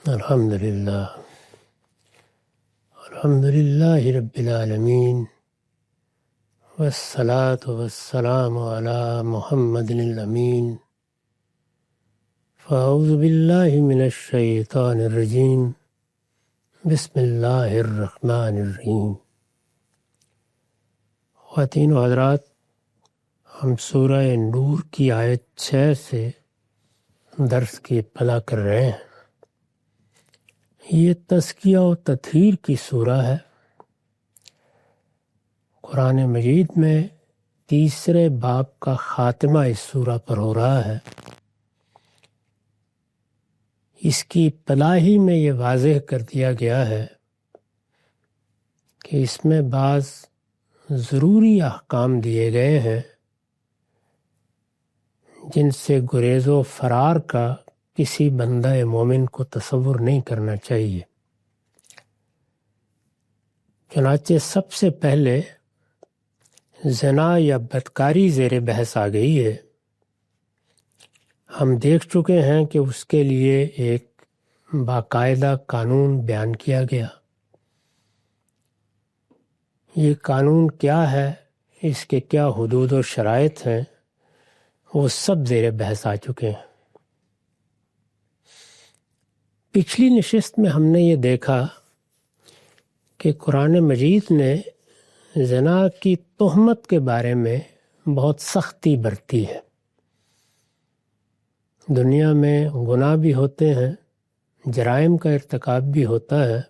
الحمدللہ رب العالمین والصلاة والسلام علی محمد الامین فاعوذ باللہ من الشیطان الرجیم بسم اللہ الرحمن الرحیم۔ خواتین و حضرات، ہم سورہ نور کی آیت 6 سے درس کی ابتدا کر رہے ہیں۔ یہ تزکیہ و تطہیر کی سورہ ہے۔ قرآن مجید میں تیسرے باب کا خاتمہ اس سورہ پر ہو رہا ہے۔ اس کی ابتدا ہی میں یہ واضح کر دیا گیا ہے کہ اس میں بعض ضروری احکام دیے گئے ہیں جن سے گریز و فرار کا کسی بندہ مومن کو تصور نہیں کرنا چاہیے۔ چنانچہ سب سے پہلے زنا یا بدکاری زیر بحث آ گئی ہے۔ ہم دیکھ چکے ہیں کہ اس کے لیے ایک باقاعدہ قانون بیان کیا گیا۔ یہ قانون کیا ہے، اس کے کیا حدود و شرائط ہیں، وہ سب زیر بحث آ چکے ہیں۔ پچھلی نشست میں ہم نے یہ دیکھا کہ قرآن مجید نے زنا کی تہمت کے بارے میں بہت سختی برتی ہے۔ دنیا میں گناہ بھی ہوتے ہیں، جرائم کا ارتکاب بھی ہوتا ہے،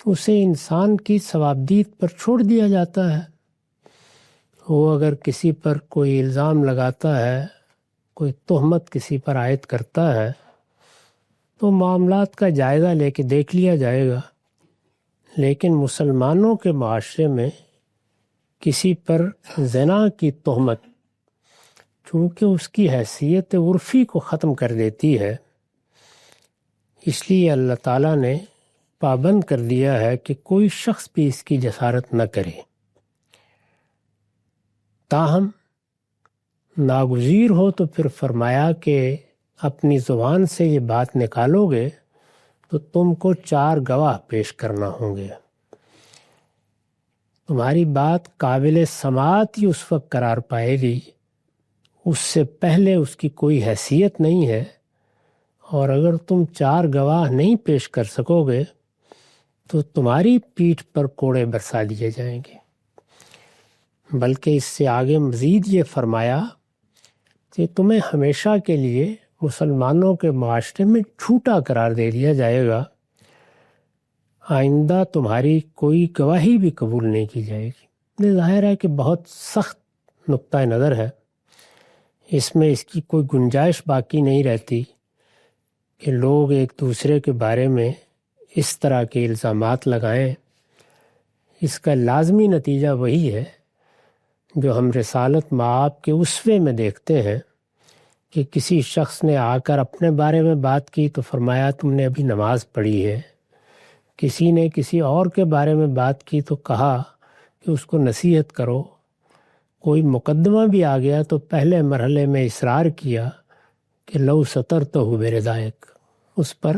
اسے انسان کی ثوابدید پر چھوڑ دیا جاتا ہے۔ وہ اگر کسی پر کوئی الزام لگاتا ہے، کوئی تہمت کسی پر عائد کرتا ہے تو معاملات کا جائزہ لے کے دیکھ لیا جائے گا۔ لیکن مسلمانوں کے معاشرے میں کسی پر زنا کی تہمت چونکہ اس کی حیثیت عرفی کو ختم کر دیتی ہے، اس لیے اللہ تعالیٰ نے پابند کر دیا ہے کہ کوئی شخص بھی اس کی جسارت نہ کرے۔ تاہم ناگزیر ہو تو پھر فرمایا کہ اپنی زبان سے یہ بات نکالو گے تو تم کو 4 گواہ پیش کرنا ہوں گے۔ تمہاری بات قابل سماعت ہی اس وقت قرار پائے گی، اس سے پہلے اس کی کوئی حیثیت نہیں ہے، اور اگر تم 4 گواہ نہیں پیش کر سکو گے تو تمہاری پیٹھ پر کوڑے برسا دیے جائیں گے۔ بلکہ اس سے آگے مزید یہ فرمایا کہ تمہیں ہمیشہ کے لیے مسلمانوں کے معاشرے میں جھوٹا قرار دے دیا جائے گا، آئندہ تمہاری کوئی گواہی بھی قبول نہیں کی جائے گی۔ یہ ظاہر ہے کہ بہت سخت نقطہ نظر ہے، اس میں اس کی کوئی گنجائش باقی نہیں رہتی کہ لوگ ایک دوسرے کے بارے میں اس طرح کے الزامات لگائیں۔ اس کا لازمی نتیجہ وہی ہے جو ہم رسالت مآب کے اسوے میں دیکھتے ہیں کہ کسی شخص نے آ کر اپنے بارے میں بات کی تو فرمایا تم نے ابھی نماز پڑھی ہے، کسی نے کسی اور کے بارے میں بات کی تو کہا کہ اس کو نصیحت کرو، کوئی مقدمہ بھی آ گیا تو پہلے مرحلے میں اصرار کیا کہ لو ستر تو ہو میرے دائق، اس پر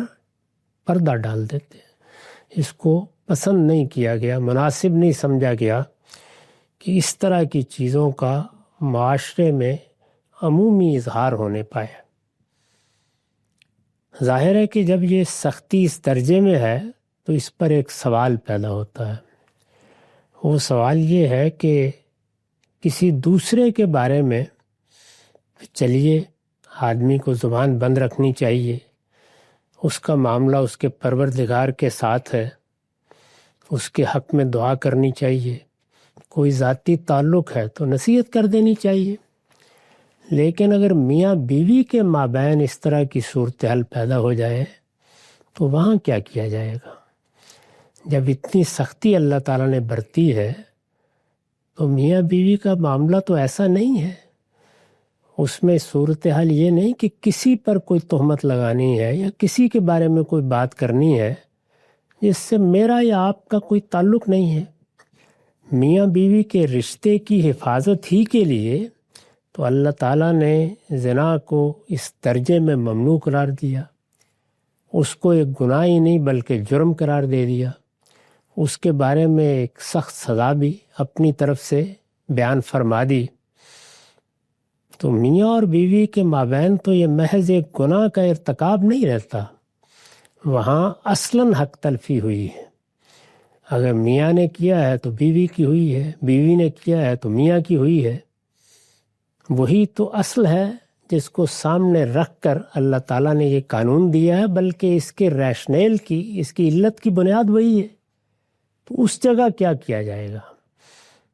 پردہ ڈال دیتے۔ اس کو پسند نہیں کیا گیا، مناسب نہیں سمجھا گیا کہ اس طرح کی چیزوں کا معاشرے میں عمومی اظہار ہونے پائے۔ ظاہر ہے کہ جب یہ سختی اس درجے میں ہے تو اس پر ایک سوال پیدا ہوتا ہے۔ وہ سوال یہ ہے کہ کسی دوسرے کے بارے میں چلیے آدمی کو زبان بند رکھنی چاہیے، اس کا معاملہ اس کے پروردگار کے ساتھ ہے، اس کے حق میں دعا کرنی چاہیے، کوئی ذاتی تعلق ہے تو نصیحت کر دینی چاہیے۔ لیکن اگر میاں بیوی کے مابین اس طرح کی صورتحال پیدا ہو جائے تو وہاں کیا کیا جائے گا؟ جب اتنی سختی اللہ تعالیٰ نے برتی ہے تو میاں بیوی کا معاملہ تو ایسا نہیں ہے، اس میں صورتحال یہ نہیں کہ کسی پر کوئی تہمت لگانی ہے یا کسی کے بارے میں کوئی بات کرنی ہے جس سے میرا یا آپ کا کوئی تعلق نہیں ہے۔ میاں بیوی کے رشتے کی حفاظت ہی کے لیے تو اللہ تعالیٰ نے زنا کو اس درجے میں ممنوع قرار دیا۔ اس کو ایک گناہ ہی نہیں بلکہ جرم قرار دے دیا، اس کے بارے میں ایک سخت سزا بھی اپنی طرف سے بیان فرما دی، تو میاں اور بیوی کے مابین تو یہ محض ایک گناہ کا ارتکاب نہیں رہتا، وہاں اصلاً حق تلفی ہوئی ہے۔ اگر میاں نے کیا ہے تو بیوی کی ہوئی ہے، بیوی نے کیا ہے تو میاں کی ہوئی ہے۔ وہی تو اصل ہے جس کو سامنے رکھ کر اللہ تعالیٰ نے یہ قانون دیا ہے، بلکہ اس کے ریشنیل کی، اس کی علت کی بنیاد وہی ہے۔ تو اس جگہ کیا کیا جائے گا؟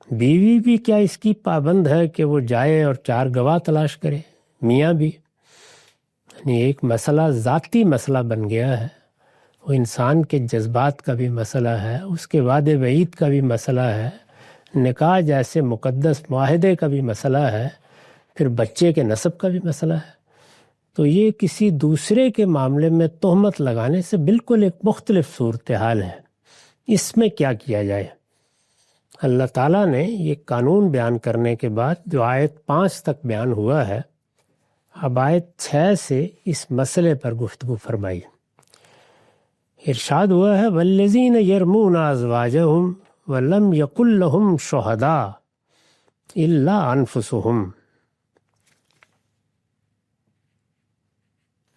بیوی بھی کیا اس کی پابند ہے کہ وہ جائے اور 4 گواہ تلاش کرے؟ میاں بھی، یعنی ایک مسئلہ ذاتی مسئلہ بن گیا ہے، وہ انسان کے جذبات کا بھی مسئلہ ہے، اس کے وعدے وعید کا بھی مسئلہ ہے، نکاح جیسے مقدس معاہدے کا بھی مسئلہ ہے، پھر بچے کے نسب کا بھی مسئلہ ہے۔ تو یہ کسی دوسرے کے معاملے میں تہمت لگانے سے بالکل ایک مختلف صورتحال ہے۔ اس میں کیا کیا جائے؟ اللہ تعالیٰ نے یہ قانون بیان کرنے کے بعد جو آیت 5 تک بیان ہوا ہے، اب آیت 6 سے اس مسئلے پر گفتگو فرمائی۔ ارشاد ہوا ہے والذین یرمون ازواجہم ولم یکن لہم شہداء الا انفسہم،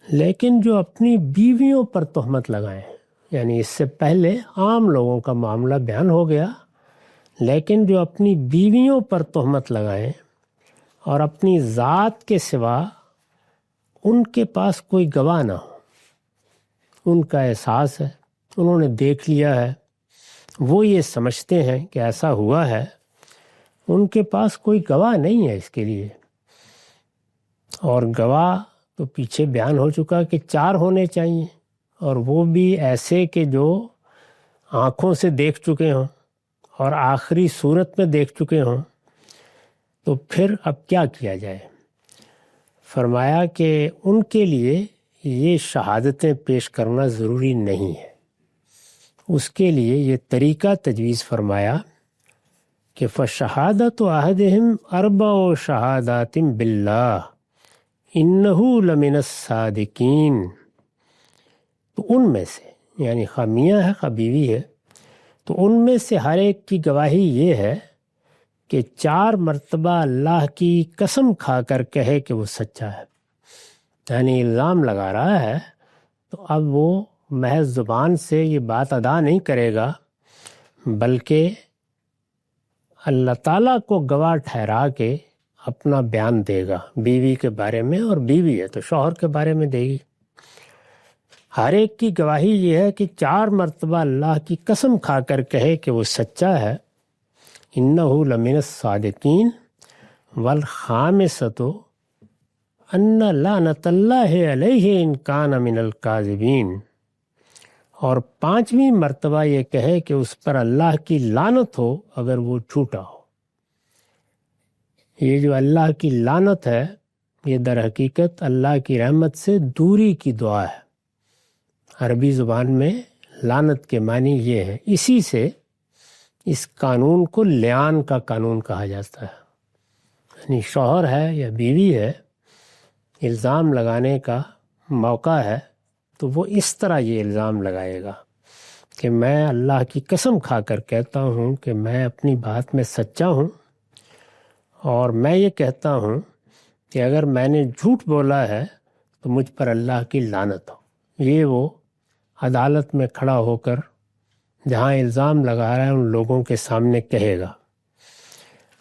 لیکن جو اپنی بیویوں پر تہمت لگائیں، یعنی اس سے پہلے عام لوگوں کا معاملہ بیان ہو گیا، لیکن جو اپنی بیویوں پر تہمت لگائیں اور اپنی ذات کے سوا ان کے پاس کوئی گواہ نہ ہو، ان کا احساس ہے، انہوں نے دیکھ لیا ہے، وہ یہ سمجھتے ہیں کہ ایسا ہوا ہے، ان کے پاس کوئی گواہ نہیں ہے اس کے لیے، اور گواہ تو پیچھے بیان ہو چکا کہ 4 ہونے چاہیے، اور وہ بھی ایسے کہ جو آنکھوں سے دیکھ چکے ہوں اور آخری صورت میں دیکھ چکے ہوں۔ تو پھر اب کیا کیا جائے؟ فرمایا کہ ان کے لیے یہ شہادتیں پیش کرنا ضروری نہیں ہے، اس کے لیے یہ طریقہ تجویز فرمایا کہ فَشَهَادَةُ أَحَدِهِمْ 4 شَهَادَاتٍ بِاللَّهِ إِنَّهُ لَمِنَ الصَّادِقِينَ۔ تو ان میں سے، یعنی خواہ میاں ہے خواہ بیوی ہے، تو ان میں سے ہر ایک کی گواہی یہ ہے کہ 4 مرتبہ اللہ کی قسم کھا کر کہے کہ وہ سچا ہے، یعنی الزام لگا رہا ہے تو اب وہ محض زبان سے یہ بات ادا نہیں کرے گا، بلکہ اللہ تعالیٰ کو گواہ ٹھہرا کے اپنا بیان دے گا بیوی کے بارے میں، اور بیوی ہے تو شوہر کے بارے میں دے گی۔ ہر ایک کی گواہی یہ ہے کہ 4 مرتبہ اللہ کی قسم کھا کر کہے کہ وہ سچا ہے، انہ لمن الصادقین والخامسۃ ان لعنۃ اللہ علیہ ان کان من الکاذبین، اور 5ویں مرتبہ یہ کہے کہ اس پر اللہ کی لعنت ہو اگر وہ جھوٹا ہو۔ یہ جو اللہ کی لعنت ہے، یہ در حقیقت اللہ کی رحمت سے دوری کی دعا ہے۔ عربی زبان میں لعنت کے معنی یہ ہے، اسی سے اس قانون کو لعان کا قانون کہا جاتا ہے، یعنی شوہر ہے یا بیوی ہے، الزام لگانے کا موقع ہے تو وہ اس طرح یہ الزام لگائے گا کہ میں اللہ کی قسم کھا کر کہتا ہوں کہ میں اپنی بات میں سچا ہوں، اور میں یہ کہتا ہوں کہ اگر میں نے جھوٹ بولا ہے تو مجھ پر اللہ کی لعنت ہو۔ یہ وہ عدالت میں کھڑا ہو کر جہاں الزام لگا رہا ہے ان لوگوں کے سامنے کہے گا۔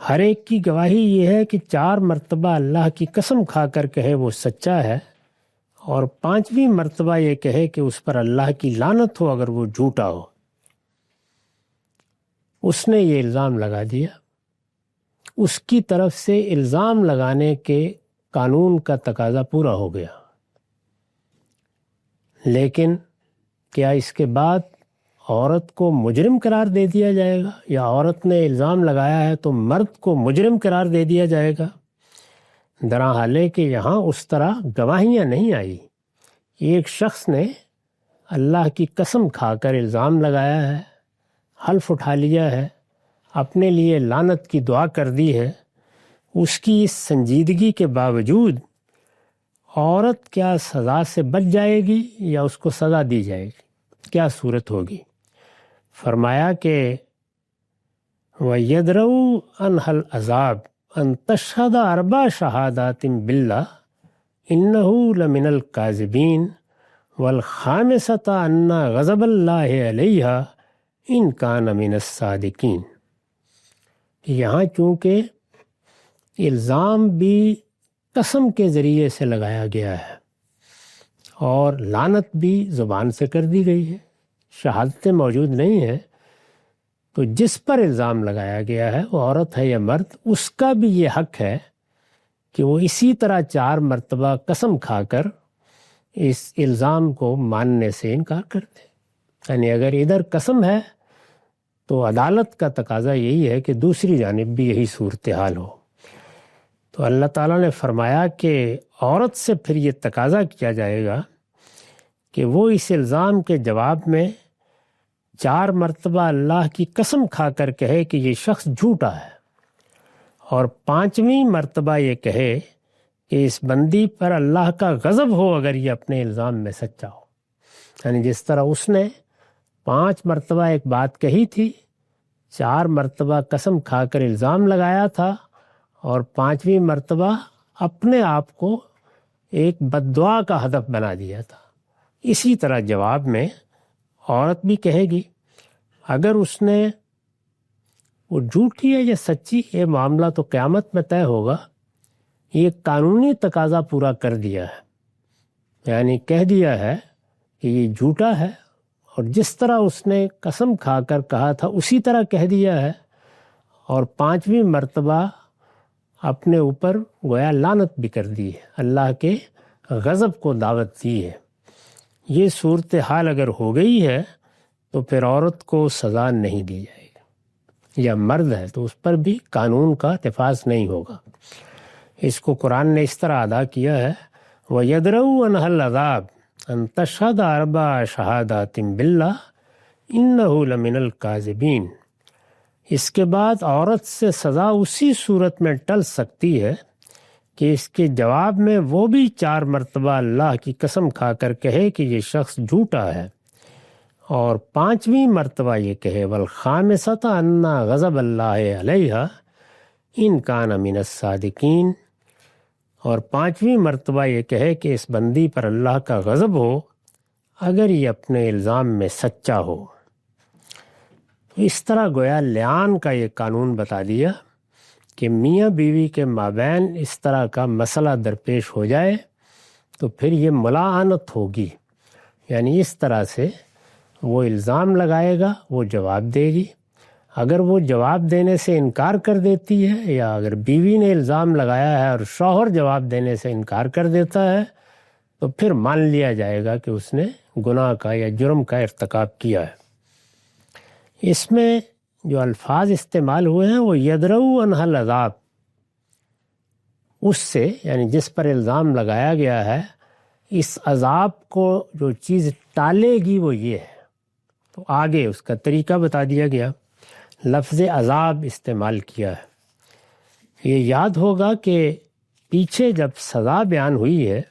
ہر ایک کی گواہی یہ ہے کہ 4 مرتبہ اللہ کی قسم کھا کر کہے وہ سچا ہے، اور 5ویں مرتبہ یہ کہے کہ اس پر اللہ کی لعنت ہو اگر وہ جھوٹا ہو۔ اس نے یہ الزام لگا دیا، اس کی طرف سے الزام لگانے کے قانون کا تقاضا پورا ہو گیا، لیکن کیا اس کے بعد عورت کو مجرم قرار دے دیا جائے گا، یا عورت نے الزام لگایا ہے تو مرد کو مجرم قرار دے دیا جائے گا؟ درحال ہے کہ یہاں اس طرح گواہیاں نہیں آئی، ایک شخص نے اللہ کی قسم کھا کر الزام لگایا ہے، حلف اٹھا لیا ہے، اپنے لیے لعنت کی دعا کر دی ہے، اس کی اس سنجیدگی کے باوجود عورت کیا سزا سے بچ جائے گی یا اس کو سزا دی جائے گی، کیا صورت ہوگی؟ فرمایا کہ وَيَدْرَؤُ عَنْهَا الْعَذَابَ أَن تَشْهَدَ 4 شَهَادَاتٍ بِاللَّهِ إِنَّهُ لَمِنَ الْكَاذِبِينَ وَالْخَامِسَةَ أَنَّ غَضَبَ اللَّهِ عَلَيْهَا إِن كَانَ مِنَ الصَّادِقِينَ۔ یہاں چونکہ الزام بھی قسم کے ذریعے سے لگایا گیا ہے اور لعنت بھی زبان سے کر دی گئی ہے، شہادتیں موجود نہیں ہیں، تو جس پر الزام لگایا گیا ہے وہ عورت ہے یا مرد، اس کا بھی یہ حق ہے کہ وہ اسی طرح 4 مرتبہ قسم کھا کر اس الزام کو ماننے سے انکار کر دے۔ یعنی اگر ادھر قسم ہے تو عدالت کا تقاضا یہی ہے کہ دوسری جانب بھی یہی صورتحال ہو۔ تو اللہ تعالیٰ نے فرمایا کہ عورت سے پھر یہ تقاضا کیا جائے گا کہ وہ اس الزام کے جواب میں 4 مرتبہ اللہ کی قسم کھا کر کہے کہ یہ شخص جھوٹا ہے، اور 5ویں مرتبہ یہ کہے کہ اس بندی پر اللہ کا غضب ہو اگر یہ اپنے الزام میں سچا ہو۔ یعنی جس طرح اس نے 5 مرتبہ ایک بات کہی تھی، 4 مرتبہ قسم کھا کر الزام لگایا تھا، اور 5ویں مرتبہ اپنے آپ کو ایک بد دعا کا ہدف بنا دیا تھا، اسی طرح جواب میں عورت بھی کہے گی۔ اگر اس نے وہ جھوٹی ہے یا سچی، یہ معاملہ تو قیامت میں طے ہوگا، یہ قانونی تقاضا پورا کر دیا ہے، یعنی کہہ دیا ہے کہ یہ جھوٹا ہے، اور جس طرح اس نے قسم کھا کر کہا تھا اسی طرح کہہ دیا ہے، اور 5ویں مرتبہ اپنے اوپر گویا لعنت بھی کر دی ہے، اللہ کے غضب کو دعوت دی ہے۔ یہ صورتحال اگر ہو گئی ہے تو پھر عورت کو سزا نہیں دی جائے گی، یا مرد ہے تو اس پر بھی قانون کا نفاذ نہیں ہوگا۔ اس کو قرآن نے اس طرح ادا کیا ہے وَيَدْرَؤُ عَنْهَا الْعَذَابَ أَن تَشْهَدَ 4 شَهَادَاتٍ بِاللَّهِ إِنَّهُ لَمِنَ الْكَاذِبِينَ۔ اس کے بعد عورت سے سزا اسی صورت میں ٹل سکتی ہے کہ اس کے جواب میں وہ بھی 4 مرتبہ اللہ کی قسم کھا کر کہے کہ یہ شخص جھوٹا ہے، اور 5ویں مرتبہ یہ کہے وَالْخَامِسَةَ أَنَّ غَضَبَ اللَّهِ عَلَيْهَا إِن كَانَ مِنَ الصَّادِقِينَ، اور 5ویں مرتبہ یہ کہے کہ اس بندی پر اللہ کا غضب ہو اگر یہ اپنے الزام میں سچا ہو۔ اس طرح گویا لعان کا یہ قانون بتا دیا کہ میاں بیوی کے مابین اس طرح کا مسئلہ درپیش ہو جائے تو پھر یہ ملاعنت ہوگی، یعنی اس طرح سے وہ الزام لگائے گا، وہ جواب دے گی۔ اگر وہ جواب دینے سے انکار کر دیتی ہے، یا اگر بیوی نے الزام لگایا ہے اور شوہر جواب دینے سے انکار کر دیتا ہے، تو پھر مان لیا جائے گا کہ اس نے گناہ کا یا جرم کا ارتکاب کیا ہے۔ اس میں جو الفاظ استعمال ہوئے ہیں وہ یدرؤ عنہا العذاب، اس سے یعنی جس پر الزام لگایا گیا ہے اس عذاب کو جو چیز ٹالے گی وہ یہ ہے۔ تو آگے اس کا طریقہ بتا دیا گیا، لفظ عذاب استعمال کیا ہے۔ یہ یاد ہوگا کہ پیچھے جب سزا بیان ہوئی ہے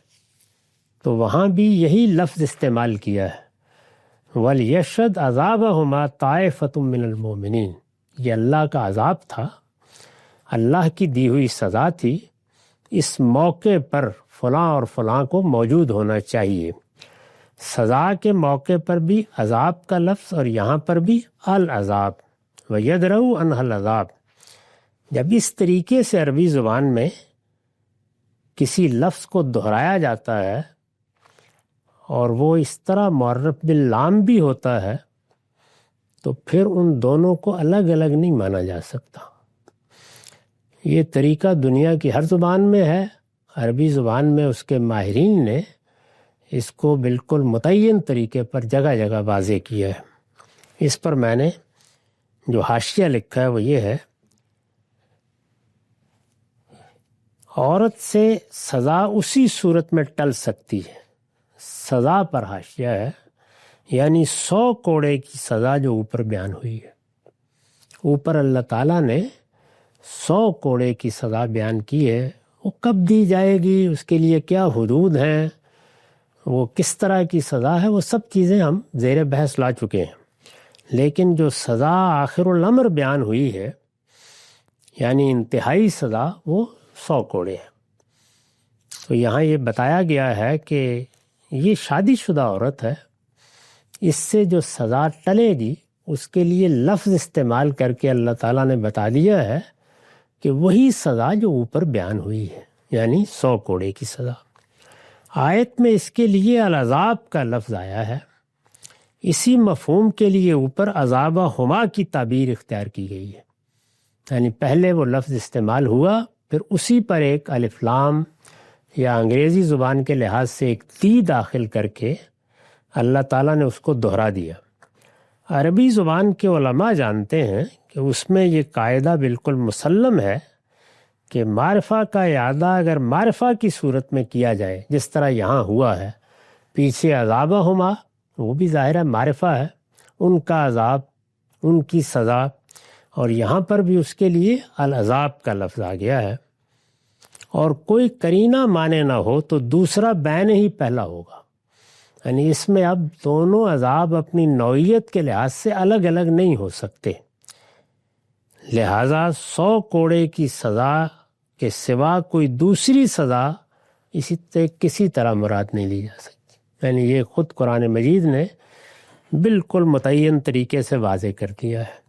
تو وہاں بھی یہی لفظ استعمال کیا ہے، وَلْيَشْهَدْ عَذَابَهُمَا طَائِفَةٌ مِّنَ الْمُؤْمِنِينَ۔ یہ اللہ کا عذاب تھا، اللہ کی دی ہوئی سزا تھی، اس موقع پر فلاں اور فلاں کو موجود ہونا چاہیے۔ سزا کے موقع پر بھی عذاب کا لفظ اور یہاں پر بھی العذاب، وَيَدْرَؤُ عَنْهَا الْعَذَابَ۔ جب اس طریقے سے عربی زبان میں کسی لفظ کو دہرایا جاتا ہے اور وہ اس طرح معرف باللام بھی ہوتا ہے تو پھر ان دونوں کو الگ الگ نہیں مانا جا سکتا۔ یہ طریقہ دنیا کی ہر زبان میں ہے، عربی زبان میں اس کے ماہرین نے اس کو بالکل متعین طریقے پر جگہ جگہ واضح کیا ہے۔ اس پر میں نے جو حاشیہ لکھا ہے وہ یہ ہے، عورت سے سزا اسی صورت میں ٹل سکتی ہے، سزا پر حاشیہ ہے، یعنی 100 کوڑے کی سزا جو اوپر بیان ہوئی ہے، اوپر اللہ تعالیٰ نے 100 کوڑے کی سزا بیان کی ہے، وہ کب دی جائے گی، اس کے لیے کیا حدود ہیں، وہ کس طرح کی سزا ہے، وہ سب چیزیں ہم زیر بحث لا چکے ہیں۔ لیکن جو سزا آخر الامر بیان ہوئی ہے، یعنی انتہائی سزا، وہ 100 کوڑے ہے۔ تو یہاں یہ بتایا گیا ہے کہ یہ شادی شدہ عورت ہے، اس سے جو سزا ٹلے گی اس کے لیے لفظ استعمال کر کے اللہ تعالیٰ نے بتا دیا ہے کہ وہی سزا جو اوپر بیان ہوئی ہے، یعنی 100 کوڑے کی سزا۔ آیت میں اس کے لیے العذاب کا لفظ آیا ہے، اسی مفہوم کے لیے اوپر عذابہما کی تعبیر اختیار کی گئی ہے، یعنی پہلے وہ لفظ استعمال ہوا، پھر اسی پر ایک الف لام یا انگریزی زبان کے لحاظ سے ایک تی داخل کر کے اللہ تعالیٰ نے اس کو دہرا دیا۔ عربی زبان کے علماء جانتے ہیں کہ اس میں یہ قاعدہ بالکل مسلم ہے کہ معرفہ کا اعادہ اگر معرفہ کی صورت میں کیا جائے، جس طرح یہاں ہوا ہے، پیچھے عذابہما وہ بھی ظاہر ہے معرفہ ہے، ان کا عذاب، ان کی سزا، اور یہاں پر بھی اس کے لیے العذاب کا لفظ آ گیا ہے، اور کوئی قرینہ مانے نہ ہو تو دوسرا بین ہی پہلا ہوگا، یعنی اس میں اب دونوں عذاب اپنی نوعیت کے لحاظ سے الگ الگ نہیں ہو سکتے، لہٰذا 100 کوڑے کی سزا کے سوا کوئی دوسری سزا کسی طرح مراد نہیں لی جا سکتی، یعنی یہ خود قرآن مجید نے بالکل متعین طریقے سے واضح کر دیا ہے۔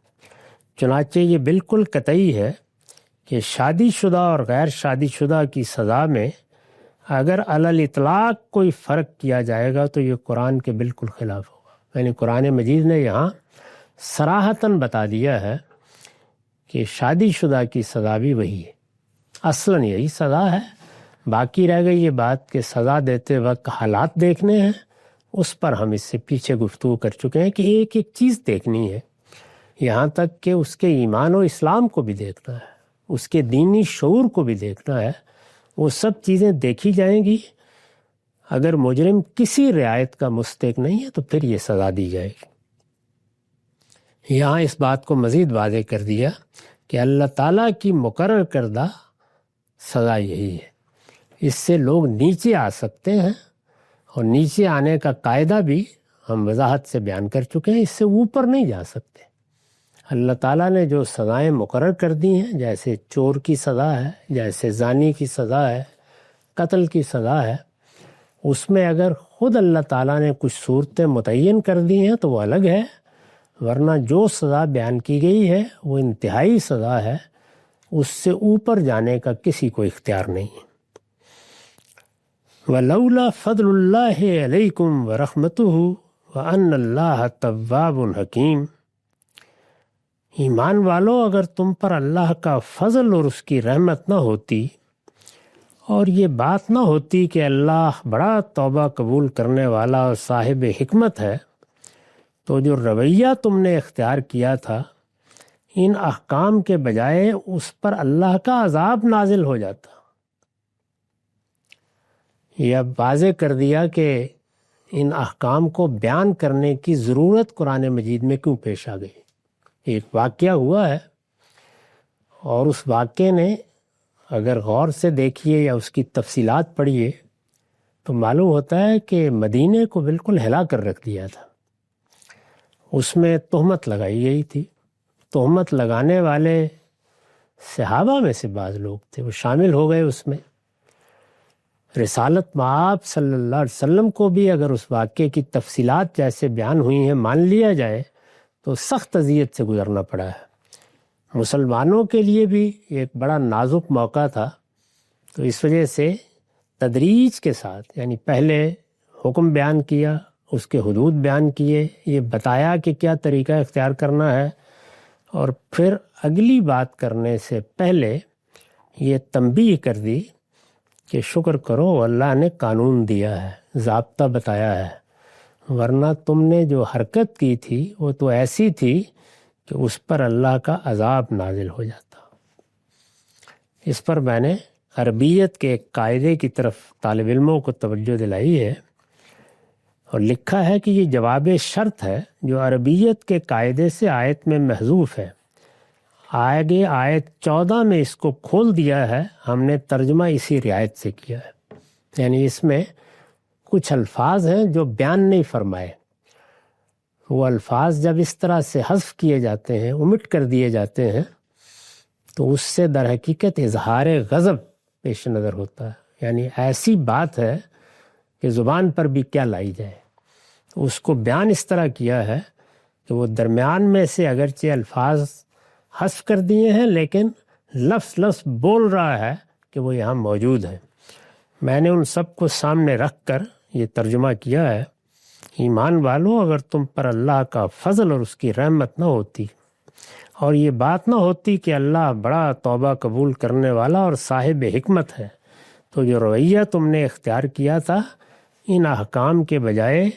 چنانچہ یہ بالکل قطعی ہے کہ شادی شدہ اور غیر شادی شدہ کی سزا میں اگر علی الاطلاق کوئی فرق کیا جائے گا تو یہ قرآن کے بالکل خلاف ہوگا، یعنی قرآن مجید نے یہاں صراحتاً بتا دیا ہے کہ شادی شدہ کی سزا بھی وہی ہے، اصلاً یہی سزا ہے، باقی رہ گئی یہ بات کہ سزا دیتے وقت حالات دیکھنے ہیں، اس پر ہم اس سے پیچھے گفتگو کر چکے ہیں کہ ایک ایک چیز دیکھنی ہے، یہاں تک کہ اس کے ایمان و اسلام کو بھی دیکھنا ہے، اس کے دینی شعور کو بھی دیکھنا ہے، وہ سب چیزیں دیکھی جائیں گی۔ اگر مجرم کسی رعایت کا مستحق نہیں ہے تو پھر یہ سزا دی جائے گی۔ یہاں اس بات کو مزید واضح کر دیا کہ اللہ تعالیٰ کی مقرر کردہ سزا یہی ہے، اس سے لوگ نیچے آ سکتے ہیں، اور نیچے آنے کا قاعدہ بھی ہم وضاحت سے بیان کر چکے ہیں، اس سے اوپر نہیں جا سکتے۔ اللہ تعالیٰ نے جو سزائیں مقرر کر دی ہیں، جیسے چور کی سزا ہے، جیسے زانی کی سزا ہے، قتل کی سزا ہے، اس میں اگر خود اللہ تعالیٰ نے کچھ صورتیں متعین کر دی ہیں تو وہ الگ ہے، ورنہ جو سزا بیان کی گئی ہے وہ انتہائی سزا ہے، اس سے اوپر جانے کا کسی کو اختیار نہیں ہے۔ وَلَوْلَا فَضْلُ اللَّهِ عَلَيْكُمْ وَرَحْمَتُهُ وَأَنَّ اللَّهَ تَوَّابٌ حَكِيمٌ۔ ایمان والو، اگر تم پر اللہ کا فضل اور اس کی رحمت نہ ہوتی، اور یہ بات نہ ہوتی کہ اللہ بڑا توبہ قبول کرنے والا اور صاحب حکمت ہے، تو جو رویہ تم نے اختیار کیا تھا ان احکام کے بجائے اس پر اللہ کا عذاب نازل ہو جاتا۔ یہ اب واضح کر دیا کہ ان احکام کو بیان کرنے کی ضرورت قرآن مجید میں کیوں پیش آ گئی۔ ایک واقعہ ہوا ہے، اور اس واقعے نے اگر غور سے دیکھیے یا اس کی تفصیلات پڑھیے تو معلوم ہوتا ہے کہ مدینے کو بالکل ہلا کر رکھ دیا تھا۔ اس میں تہمت لگائی گئی تھی، تہمت لگانے والے صحابہ میں سے بعض لوگ تھے، وہ شامل ہو گئے اس میں۔ رسالت مآب صلی اللہ علیہ وسلم کو بھی اگر اس واقعے کی تفصیلات جیسے بیان ہوئی ہیں مان لیا جائے تو سخت اذیت سے گزرنا پڑا ہے۔ مسلمانوں کے لیے بھی ایک بڑا نازک موقع تھا، تو اس وجہ سے تدریج کے ساتھ، یعنی پہلے حکم بیان کیا، اس کے حدود بیان کیے، یہ بتایا کہ کیا طریقہ اختیار کرنا ہے، اور پھر اگلی بات کرنے سے پہلے یہ تنبیہ کر دی کہ شکر کرو اللہ نے قانون دیا ہے، ضابطہ بتایا ہے، ورنہ تم نے جو حرکت کی تھی وہ تو ایسی تھی کہ اس پر اللہ کا عذاب نازل ہو جاتا۔ اس پر میں نے عربیت کے ایک قاعدے کی طرف طالب علموں کو توجہ دلائی ہے، اور لکھا ہے کہ یہ جواب شرط ہے جو عربیت کے قاعدے سے آیت میں محذوف ہے۔ آگے آیت 14 میں اس کو کھول دیا ہے، ہم نے ترجمہ اسی رعایت سے کیا ہے۔ یعنی اس میں کچھ الفاظ ہیں جو بیان نہیں فرمائے، وہ الفاظ جب اس طرح سے حذف کیے جاتے ہیں، omit کر دیے جاتے ہیں، تو اس سے در حقیقت اظہار غضب پیش نظر ہوتا ہے۔ یعنی ایسی بات ہے کہ زبان پر بھی کیا لائی جائے۔ اس کو بیان اس طرح کیا ہے کہ وہ درمیان میں سے اگرچہ الفاظ حذف کر دیے ہیں، لیکن لفظ لفظ بول رہا ہے کہ وہ یہاں موجود ہے۔ میں نے ان سب کو سامنے رکھ کر یہ ترجمہ کیا ہے، ایمان والو، اگر تم پر اللہ کا فضل اور اس کی رحمت نہ ہوتی اور یہ بات نہ ہوتی کہ اللہ بڑا توبہ قبول کرنے والا اور صاحب حکمت ہے، تو جو رویہ تم نے اختیار کیا تھا ان احکام کے بجائے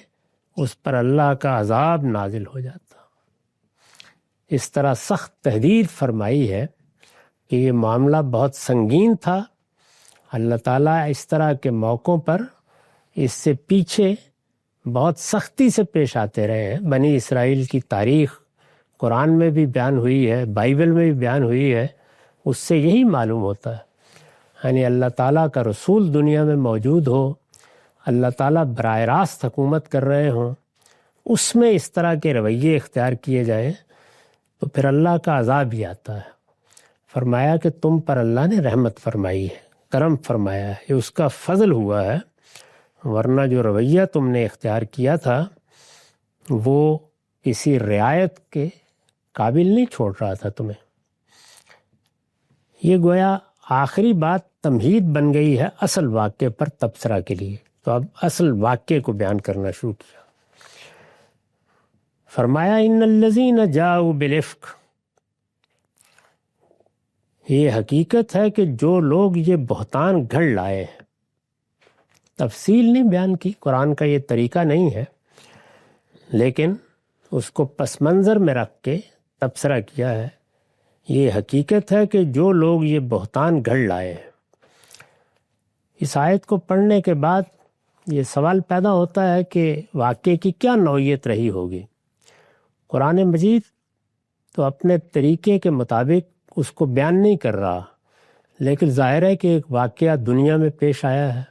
اس پر اللہ کا عذاب نازل ہو جاتا۔ اس طرح سخت تحدید فرمائی ہے کہ یہ معاملہ بہت سنگین تھا۔ اللہ تعالیٰ اس طرح کے موقعوں پر اس سے پیچھے بہت سختی سے پیش آتے رہے ہیں۔ بنی اسرائیل کی تاریخ قرآن میں بھی بیان ہوئی ہے، بائبل میں بھی بیان ہوئی ہے، اس سے یہی معلوم ہوتا ہے۔ یعنی اللہ تعالیٰ کا رسول دنیا میں موجود ہو، اللہ تعالیٰ براہ راست حکومت کر رہے ہوں، اس میں اس طرح کے رویے اختیار کیے جائیں تو پھر اللہ کا عذاب ہی آتا ہے۔ فرمایا کہ تم پر اللہ نے رحمت فرمائی ہے، کرم فرمایا ہے، یہ اس کا فضل ہوا ہے، ورنہ جو رویہ تم نے اختیار کیا تھا وہ کسی رعایت کے قابل نہیں چھوڑ رہا تھا تمہیں۔ یہ گویا آخری بات تمہید بن گئی ہے اصل واقعے پر تبصرہ کے لیے۔ تو اب اصل واقعے کو بیان کرنا شروع کیا۔ فرمایا ان الذین جاؤوا بالافک، یہ حقیقت ہے کہ جو لوگ یہ بہتان گھڑ لائے ہیں۔ تفصیل نہیں بیان کی، قرآن کا یہ طریقہ نہیں ہے، لیکن اس کو پس منظر میں رکھ کے تبصرہ کیا ہے۔ یہ حقیقت ہے کہ جو لوگ یہ بہتان گھڑ لائے ہیں۔ اس آیت کو پڑھنے کے بعد یہ سوال پیدا ہوتا ہے کہ واقعے کی کیا نوعیت رہی ہوگی۔ قرآن مجید تو اپنے طریقے کے مطابق اس کو بیان نہیں کر رہا، لیکن ظاہر ہے کہ ایک واقعہ دنیا میں پیش آیا ہے،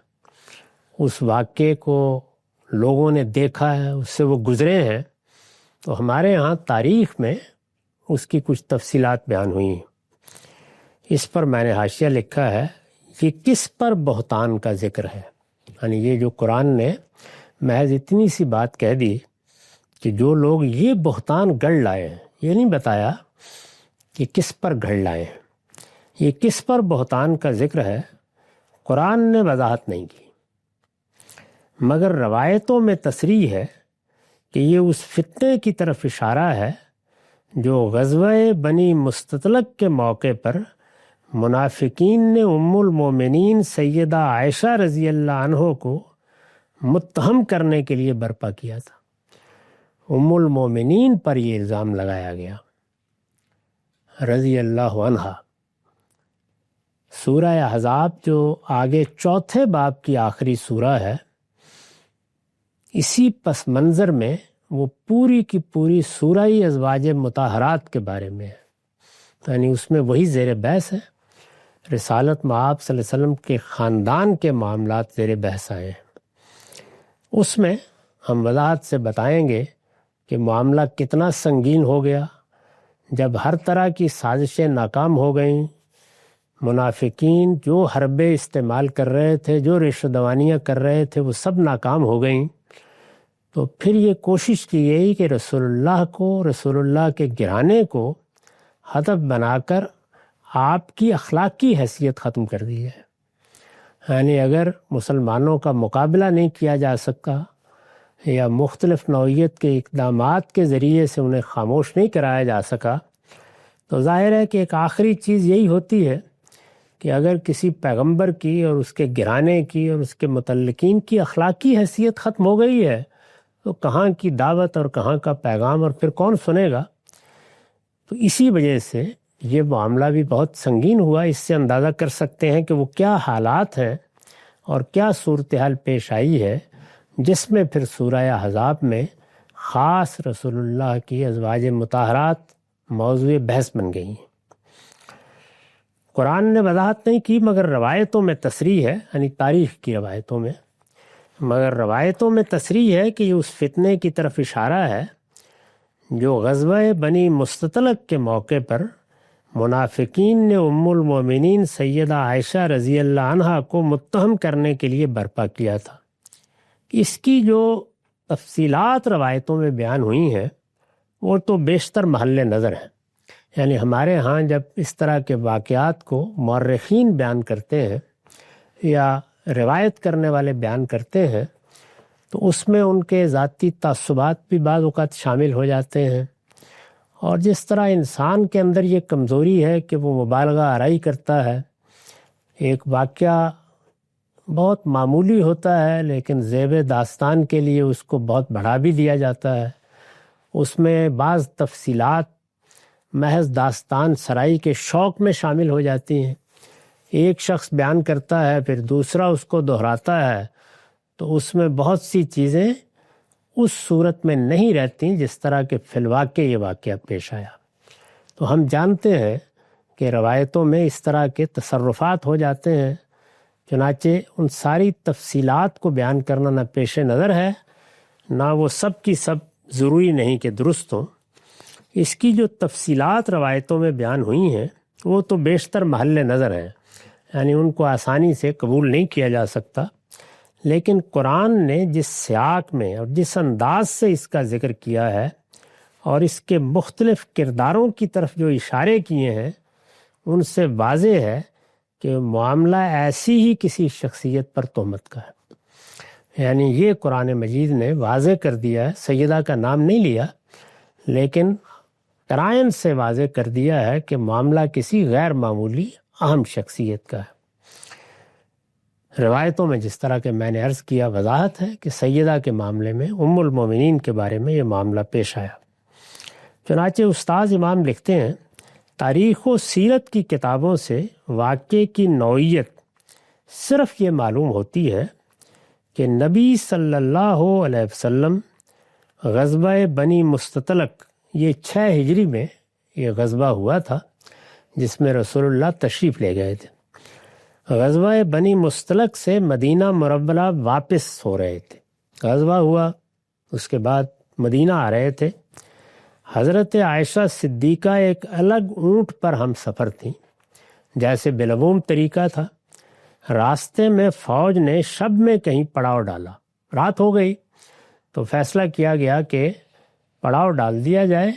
اس واقعے کو لوگوں نے دیکھا ہے، اس سے وہ گزرے ہیں، تو ہمارے ہاں تاریخ میں اس کی کچھ تفصیلات بیان ہوئی ہیں۔ اس پر میں نے حاشیہ لکھا ہے، یہ کس پر بہتان کا ذکر ہے؟ یعنی یہ جو قرآن نے محض اتنی سی بات کہہ دی کہ جو لوگ یہ بہتان گڑھ لائے ہیں، یہ نہیں بتایا کہ کس پر گھڑ لائے ہیں، یہ کس پر بہتان کا ذکر ہے، قرآن نے وضاحت نہیں کی، مگر روایتوں میں تصریح ہے کہ یہ اس فتنے کی طرف اشارہ ہے جو غزوہ بنی مستطلق کے موقع پر منافقین نے ام المومنین سیدہ عائشہ رضی اللہ عنہ کو متہم کرنے کے لیے برپا کیا تھا۔ ام المومنین پر یہ الزام لگایا گیا رضی اللہ عنہا۔ سورہ احزاب جو آگے چوتھے باب کی آخری سورہ ہے، اسی پس منظر میں وہ پوری کی پوری سورہ ازواج مطہرات کے بارے میں ہے، یعنی اس میں وہی زیر بحث ہے۔ رسالت مآب صلی اللہ علیہ وسلم کے خاندان کے معاملات زیر بحث آئے ہیں۔ اس میں ہم وضاحت سے بتائیں گے کہ معاملہ کتنا سنگین ہو گیا جب ہر طرح کی سازشیں ناکام ہو گئیں، منافقین جو حربے استعمال کر رہے تھے، جو رشوہ دوانیاں کر رہے تھے، وہ سب ناکام ہو گئیں۔ تو پھر یہ کوشش کی گئی کہ رسول اللہ کو، رسول اللہ کے گھرانے کو ہدف بنا کر آپ کی اخلاقی حیثیت ختم کر دی ہے۔ یعنی اگر مسلمانوں کا مقابلہ نہیں کیا جا سکتا یا مختلف نوعیت کے اقدامات کے ذریعے سے انہیں خاموش نہیں کرایا جا سکا، تو ظاہر ہے کہ ایک آخری چیز یہی ہوتی ہے کہ اگر کسی پیغمبر کی اور اس کے گھرانے کی اور اس کے متعلقین کی اخلاقی حیثیت ختم ہو گئی ہے تو کہاں کی دعوت اور کہاں کا پیغام، اور پھر کون سنے گا؟ تو اسی وجہ سے یہ معاملہ بھی بہت سنگین ہوا۔ اس سے اندازہ کر سکتے ہیں کہ وہ کیا حالات ہیں اور کیا صورتحال پیش آئی ہے، جس میں پھر سورہ احزاب میں خاص رسول اللہ کی ازواج مطہرات موضوع بحث بن گئی ہیں۔ قرآن نے وضاحت نہیں کی مگر روایتوں میں تصریح ہے، یعنی تاریخ کی روایتوں میں، مگر روایتوں میں تصریح ہے کہ یہ اس فتنے کی طرف اشارہ ہے جو غزوہ بنی مستطلق کے موقع پر منافقین نے ام المومنین سیدہ عائشہ رضی اللہ عنہا کو متہم کرنے کے لیے برپا کیا تھا۔ اس کی جو تفصیلات روایتوں میں بیان ہوئی ہیں وہ تو بیشتر محل نظر ہیں، یعنی ہمارے ہاں جب اس طرح کے واقعات کو مورخین بیان کرتے ہیں یا روایت کرنے والے بیان کرتے ہیں تو اس میں ان کے ذاتی تعصبات بھی بعض اوقات شامل ہو جاتے ہیں، اور جس طرح انسان کے اندر یہ کمزوری ہے کہ وہ مبالغہ آرائی کرتا ہے، ایک واقعہ بہت معمولی ہوتا ہے لیکن زیب داستان کے لیے اس کو بہت بڑھا بھی دیا جاتا ہے، اس میں بعض تفصیلات محض داستان سرائی کے شوق میں شامل ہو جاتی ہیں، ایک شخص بیان کرتا ہے پھر دوسرا اس کو دہراتا ہے، تو اس میں بہت سی چیزیں اس صورت میں نہیں رہتی جس طرح کہ فی الواقع یہ واقعہ پیش آیا۔ تو ہم جانتے ہیں کہ روایتوں میں اس طرح کے تصرفات ہو جاتے ہیں، چنانچہ ان ساری تفصیلات کو بیان کرنا نہ پیش نظر ہے، نہ وہ سب کی سب ضروری نہیں کہ درست ہوں۔ اس کی جو تفصیلات روایتوں میں بیان ہوئی ہیں وہ تو بیشتر محل نظر ہیں، یعنی ان کو آسانی سے قبول نہیں کیا جا سکتا، لیکن قرآن نے جس سیاق میں اور جس انداز سے اس کا ذکر کیا ہے اور اس کے مختلف کرداروں کی طرف جو اشارے کیے ہیں ان سے واضح ہے کہ معاملہ ایسی ہی کسی شخصیت پر تہمت کا ہے، یعنی یہ قرآن مجید نے واضح کر دیا ہے، سیدہ کا نام نہیں لیا لیکن قرائن سے واضح کر دیا ہے کہ معاملہ کسی غیر معمولی اہم شخصیت کا ہے۔ روایتوں میں جس طرح کہ میں نے عرض کیا وضاحت ہے کہ سیدہ کے معاملے میں ام المومنین کے بارے میں یہ معاملہ پیش آیا۔ چنانچہ استاذ امام لکھتے ہیں، تاریخ و سیرت کی کتابوں سے واقعے کی نوعیت صرف یہ معلوم ہوتی ہے کہ نبی صلی اللہ علیہ وسلم غزوہ بنی مستطلق، یہ 6 ہجری میں یہ غزوہ ہوا تھا جس میں رسول اللہ تشریف لے گئے تھے۔ غزوہ بنی مستطلق سے مدینہ منورہ واپس ہو رہے تھے، غزوہ ہوا اس کے بعد مدینہ آ رہے تھے۔ حضرت عائشہ صدیقہ ایک الگ اونٹ پر ہم سفر تھیں، جیسے بالعموم طریقہ تھا۔ راستے میں فوج نے شب میں کہیں پڑاؤ ڈالا، رات ہو گئی تو فیصلہ کیا گیا کہ پڑاؤ ڈال دیا جائے،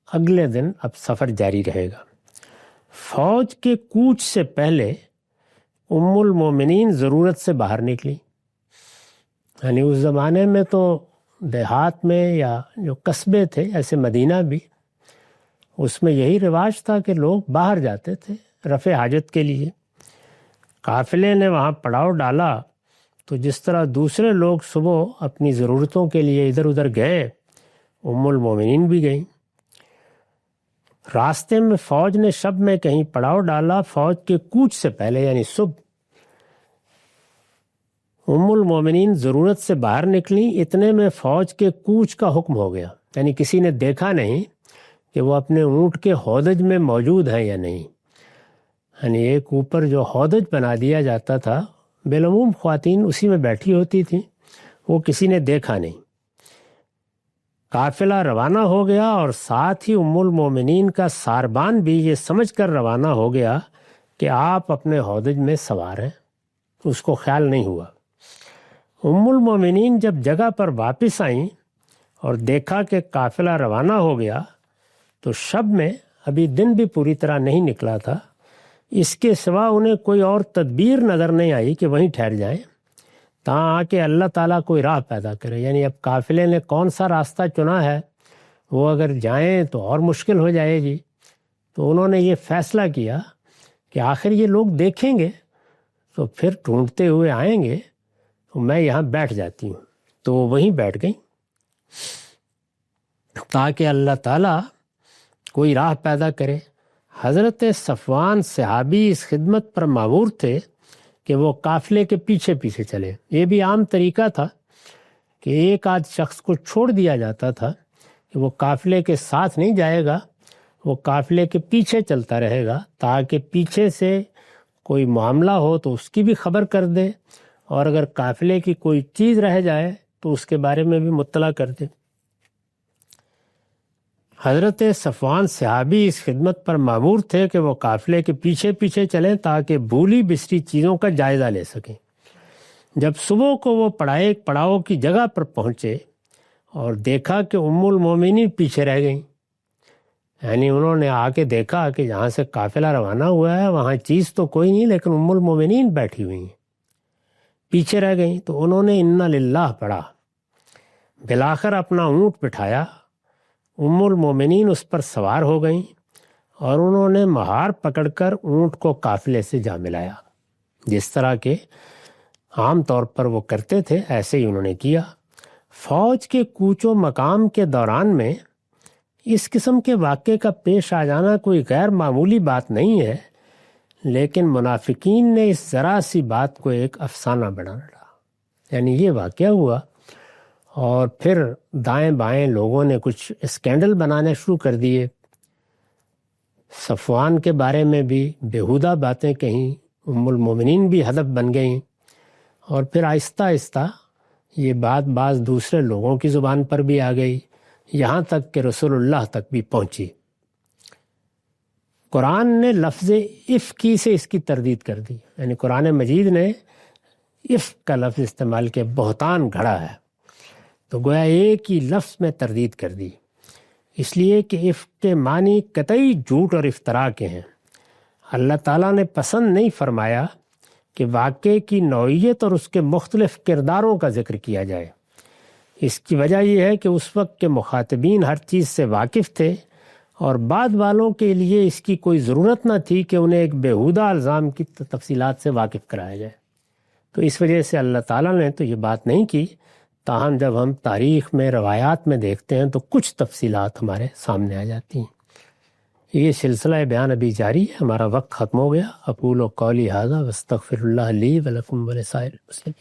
اگلے دن اب سفر جاری رہے گا۔ فوج کے کوچ سے پہلے ام المومنین ضرورت سے باہر نکلی، یعنی اس زمانے میں تو دیہات میں یا جو قصبے تھے ایسے مدینہ بھی، اس میں یہی رواج تھا کہ لوگ باہر جاتے تھے رفع حاجت کے لیے۔ قافلے نے وہاں پڑاؤ ڈالا تو جس طرح دوسرے لوگ صبح اپنی ضرورتوں کے لیے ادھر ادھر گئے، ام المومنین بھی گئیں۔ راستے میں فوج نے شب میں کہیں پڑاؤ ڈالا، فوج کے کوچ سے پہلے یعنی صبح ام المومنین ضرورت سے باہر نکلیں۔ اتنے میں فوج کے کوچ کا حکم ہو گیا، یعنی کسی نے دیکھا نہیں کہ وہ اپنے اونٹ کے ہودج میں موجود ہیں یا نہیں، یعنی ایک اوپر جو ہودج بنا دیا جاتا تھا، بالعموم خواتین اسی میں بیٹھی ہوتی تھیں، وہ کسی نے دیکھا نہیں۔ قافلہ روانہ ہو گیا اور ساتھ ہی ام المومنین کا ساربان بھی یہ سمجھ کر روانہ ہو گیا کہ آپ اپنے ہودج میں سوار ہیں، اس کو خیال نہیں ہوا۔ ام المومنین جب جگہ پر واپس آئیں اور دیکھا کہ قافلہ روانہ ہو گیا تو شب میں ابھی دن بھی پوری طرح نہیں نکلا تھا، اس کے سوا انہیں کوئی اور تدبیر نظر نہیں آئی کہ وہیں ٹھہر جائیں تاں آ کے اللہ تعالیٰ کوئی راہ پیدا کرے، یعنی اب قافلے نے کون سا راستہ چنا ہے، وہ اگر جائیں تو اور مشکل ہو جائے گی۔ تو انہوں نے یہ فیصلہ کیا کہ آخر یہ لوگ دیکھیں گے تو پھر ڈھونڈتے ہوئے آئیں گے، تو میں یہاں بیٹھ جاتی ہوں۔ تو وہ وہیں بیٹھ گئیں تاکہ اللہ تعالیٰ کوئی راہ پیدا کرے۔ حضرت صفوان صحابی اس خدمت پر مامور تھے کہ وہ قافلے کے پیچھے پیچھے چلے۔ یہ بھی عام طریقہ تھا کہ ایک آدھ شخص کو چھوڑ دیا جاتا تھا کہ وہ قافلے کے ساتھ نہیں جائے گا، وہ قافلے کے پیچھے چلتا رہے گا تاکہ پیچھے سے کوئی معاملہ ہو تو اس کی بھی خبر کر دے، اور اگر قافلے کی کوئی چیز رہ جائے تو اس کے بارے میں بھی مطلع کر دے۔ حضرت صفوان صحابی اس خدمت پر مامور تھے کہ وہ قافلے کے پیچھے پیچھے چلیں تاکہ بھولی بسری چیزوں کا جائزہ لے سکیں۔ جب صبح کو وہ پڑاؤ کی جگہ پر پہنچے اور دیکھا کہ ام المومنین پیچھے رہ گئیں، یعنی انہوں نے آ کے دیکھا کہ جہاں سے قافلہ روانہ ہوا ہے وہاں چیز تو کوئی نہیں، لیکن ام المومنین بیٹھی ہوئی ہیں، پیچھے رہ گئیں، تو انہوں نے انا للہ پڑھا۔ بالآخر اپنا اونٹ بٹھایا، ام المومنین اس پر سوار ہو گئیں اور انہوں نے مہار پکڑ کر اونٹ کو قافلے سے جا ملایا۔ جس طرح کے عام طور پر وہ کرتے تھے ایسے ہی انہوں نے کیا۔ فوج کے کوچ و مقام کے دوران میں اس قسم کے واقعے کا پیش آ جانا کوئی غیر معمولی بات نہیں ہے، لیکن منافقین نے اس ذرا سی بات کو ایک افسانہ بنا ڈالا۔ یعنی یہ واقعہ ہوا اور پھر دائیں بائیں لوگوں نے کچھ اسکینڈل بنانے شروع کر دیے، صفوان کے بارے میں بھی بیہودہ باتیں کہیں، ام المومنین بھی ہدف بن گئیں، اور پھر آہستہ آہستہ یہ بات بعض دوسرے لوگوں کی زبان پر بھی آ گئی، یہاں تک کہ رسول اللہ تک بھی پہنچی۔ قرآن نے لفظ افکی سے اس کی تردید کر دی، یعنی قرآن مجید نے افک کا لفظ استعمال کیا، بہتان گھڑا ہے، تو گویا ایک ہی لفظ میں تردید کر دی، اس لیے کہ افک کے معنی قطعی جھوٹ اور افتراء کے ہیں۔ اللہ تعالیٰ نے پسند نہیں فرمایا کہ واقعے کی نوعیت اور اس کے مختلف کرداروں کا ذکر کیا جائے۔ اس کی وجہ یہ ہے کہ اس وقت کے مخاطبین ہر چیز سے واقف تھے اور بعد والوں کے لیے اس کی کوئی ضرورت نہ تھی کہ انہیں ایک بیہودہ الزام کی تفصیلات سے واقف کرایا جائے، تو اس وجہ سے اللہ تعالیٰ نے تو یہ بات نہیں کی۔ تاہم جب ہم تاریخ میں روایات میں دیکھتے ہیں تو کچھ تفصیلات ہمارے سامنے آ جاتی ہیں۔ یہ سلسلہ بیان ابھی جاری ہے، ہمارا وقت ختم ہو گیا۔ اقول قولی ھذا واستغفر اللہ لی ولکم ولسائر المسلمین۔